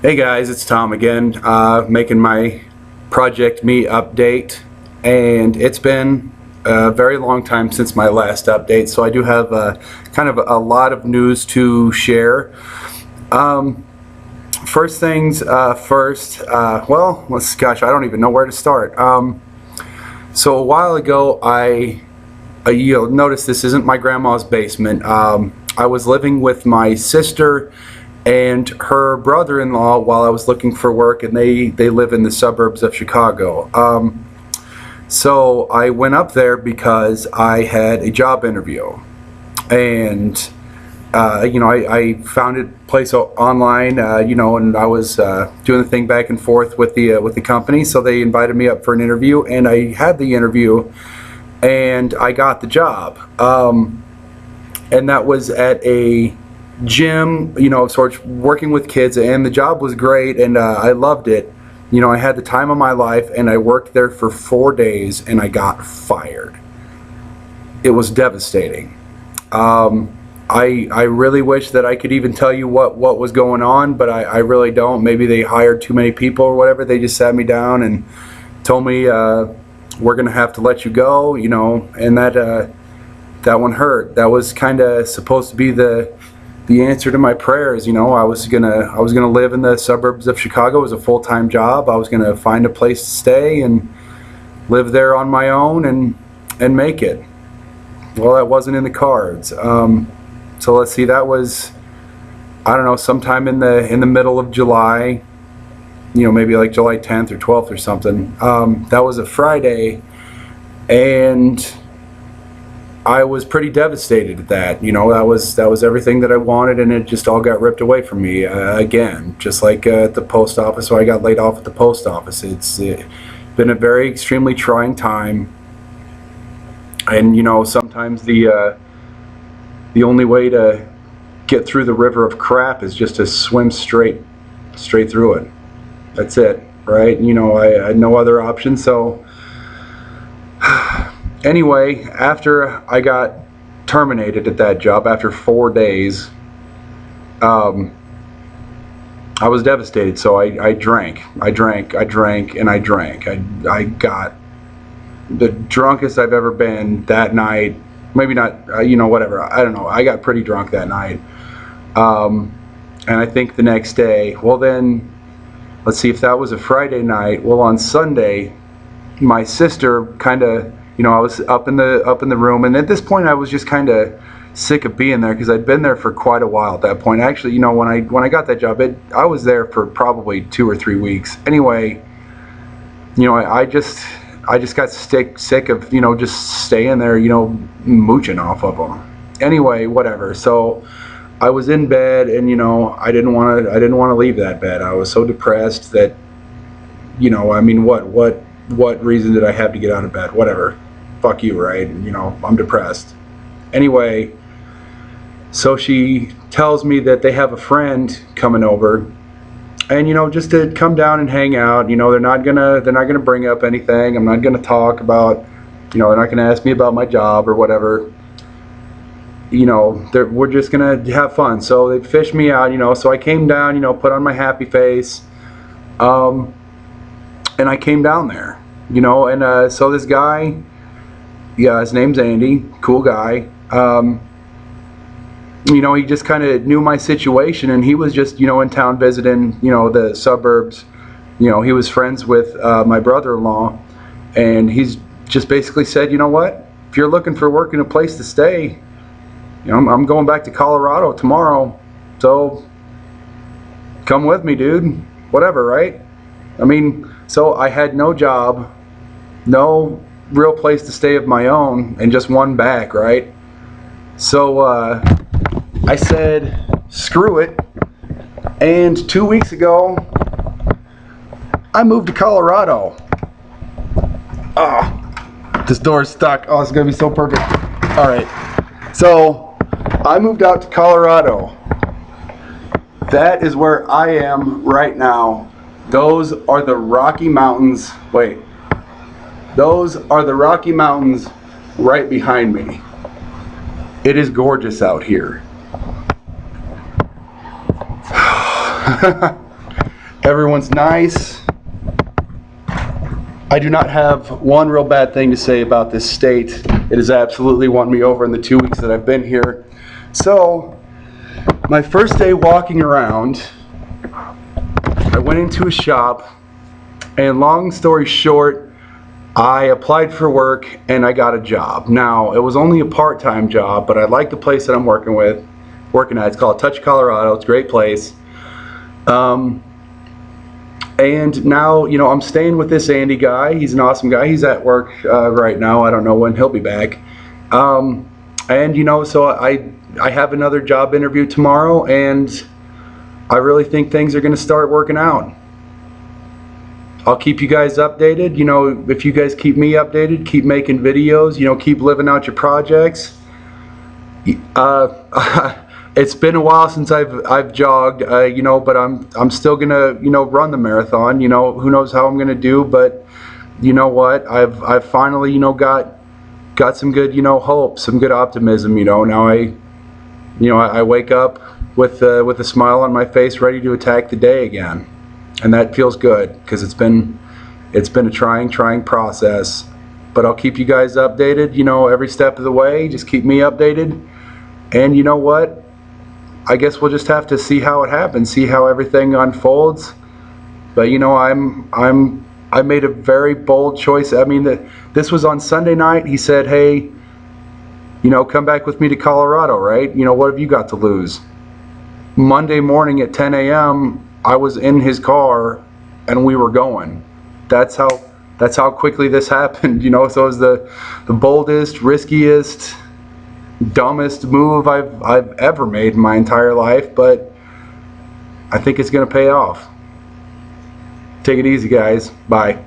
Hey guys, it's Tom again, making my Project Me update, and it's been a very long time since my last update, so I do have kind of a lot of news to share. First things first, gosh, I don't even know where to start. So a while ago, you'll notice this isn't my grandma's basement. I was living with my sister and her brother-in-law while I was looking for work, and they live in the suburbs of Chicago. So I went up there because I had a job interview, and I found a place online, and I was doing the thing back and forth with the company. So they invited me up for an interview, and I had the interview, and I got the job, and that was at a gym, sort of working with kids, and the job was great, and I loved it. I had the time of my life, and I worked there for 4 days, and I got fired. It was devastating. I really wish that I could even tell you what was going on, but I really don't. Maybe they hired too many people or whatever. They just sat me down and told me, we're gonna have to let you go, and that one hurt. That was kind of supposed to be the answer to my prayers. I was gonna live in the suburbs of Chicago. It was a full-time job. I was gonna find a place to stay and live there on my own and make it. Well, that wasn't in the cards. So let's see, that was, I don't know, sometime in the middle of July, maybe like July 10th or 12th or something. That was a Friday, and I was pretty devastated at that. That was everything that I wanted, and it just all got ripped away from me again, just like at the post office. So I got laid off at the post office. It's been a very extremely trying time, and sometimes the only way to get through the river of crap is just to swim straight through it. That's it, right? I had no other option. So anyway, after I got terminated at that job after 4 days, I was devastated. So I drank, and I drank. I got the drunkest I've ever been that night. Maybe not, whatever. I don't know. I got pretty drunk that night. And I think the next day, well then, let's see, if that was a Friday night, well on Sunday, my sister kind of, I was up in the room, and at this point I was just kind of sick of being there because I'd been there for quite a while at that point. Actually, when I got that job, I was there for probably 2 or 3 weeks. Anyway, I just got sick of just staying there, mooching off of them. Anyway, whatever. So I was in bed, and I didn't want to leave that bed. I was so depressed that what reason did I have to get out of bed? Whatever. Fuck you, right? I'm depressed. Anyway, so she tells me that they have a friend coming over, and just to come down and hang out. They're not gonna bring up anything. I'm not gonna talk about, they're not gonna ask me about my job or whatever. We're just gonna have fun. So they fished me out. So I came down, put on my happy face, and I came down there. And so this guy, yeah, his name's Andy, cool guy. He just kind of knew my situation, and he was just, in town visiting, the suburbs. He was friends with my brother-in-law, and he's just basically said, you know what, if you're looking for work and a place to stay, I'm going back to Colorado tomorrow, so come with me, dude. Whatever, right? So I had no job, no real place to stay of my own, and just one back, right? So I said, screw it, and 2 weeks ago, I moved to Colorado. This door's stuck. Oh, it's gonna be so perfect. All right, so I moved out to Colorado. That is where I am right now. Those are the Rocky Mountains. Wait, those are the Rocky Mountains right behind me. It is gorgeous out here. Everyone's nice. I do not have one real bad thing to say about this state. It has absolutely won me over in the 2 weeks that I've been here. So, my first day walking around, I went into a shop, and long story short, I applied for work and I got a job. Now, it was only a part-time job, but I like the place that I'm working at. It's called Touch Colorado. It's a great place. And now, you know, I'm staying with this Andy guy. He's an awesome guy. He's at work right now. I don't know when he'll be back. And, you know, so I have another job interview tomorrow, and I really think things are going to start working out. I'll keep you guys updated. You know, if you guys keep me updated, keep making videos, you know, keep living out your projects. It's been a while since I've jogged, you know, but I'm still gonna, you know, run the marathon. You know, who knows how I'm gonna do, but you know what? I've finally, you know, got some good, you know, hope, some good optimism. You know, now I wake up with a smile on my face, ready to attack the day again, and that feels good because it's been a trying process. But I'll keep you guys updated, you know, every step of the way. Just keep me updated, and you know what? I guess we'll just have to see how it happens, see how everything unfolds. But you know, I made a very bold choice. I mean, this was on Sunday night. He said, "Hey, you know, come back with me to Colorado, right? You know, what have you got to lose?" Monday morning at 10 a.m., I was in his car, and we were going. That's how quickly this happened. You know, so it was the boldest, riskiest, dumbest move I've ever made in my entire life, but I think it's gonna pay off. Take it easy, guys. Bye.